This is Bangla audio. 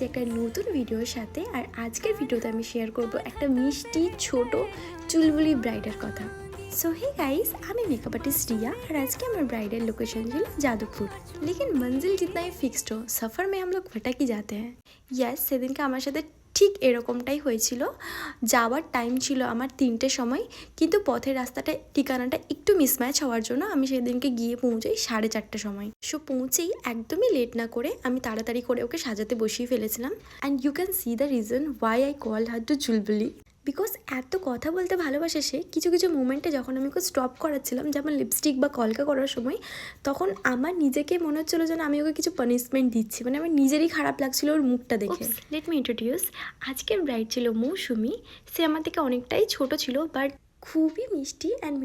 এসেছি একটা নতুন ভিডিওর সাথে। আর আজকের ভিডিওতে আমি শেয়ার করব একটা মিষ্টি ছোট চুলবুলি ব্রাইডের কথা। सो हे गाइस, আমি मेकअप आर्टिस्ट रिया और आज के हमारे ब्राइडल लोकेशन ছিল যাদবপুর। लेकिन मंजिल जितना ही फिक्स्ड हो, सफ़र में हम लोग भटक ही जाते हैं। यस, সেদিনকে আমার সাথে ঠিক এরকমটাই হয়েছিল। যাওয়ার টাইম ছিল আমার 3টের সময়, কিন্তু পথের রাস্তাটা ঠিকানাটা একটু মিসম্যাচ হওয়ার জন্য আমি সেদিনকে গিয়ে পৌঁছাই 4:30টার সময়। সো পৌঁছেই একদমই লেট না করে আমি তাড়াতাড়ি করে ওকে সাজাতে বসিয়ে ফেলেছিলাম। And you can see the reason why I call her to Chulbuli. Because এত কথা বলতে ভালোবাসে সে, কিছু কিছু মোমেন্টে যখন আমি ওকে স্টপ করাচ্ছিলাম, যেমন লিপস্টিক বা কলকা করার সময়, তখন আমার নিজেকে মনে হচ্ছিলো যেন আমি ওকে কিছু পানিশমেন্ট দিচ্ছি। মানে আমার নিজেরই খারাপ লাগছিল ওর মুখটা দেখে। লেট মি ইন্ট্রোডিউস, আজকের ব্রাইড ছিল মৌসুমি। সে আমার থেকে অনেকটাই ছোট ছিল, বাট খুবই মিষ্টি অ্যান্ড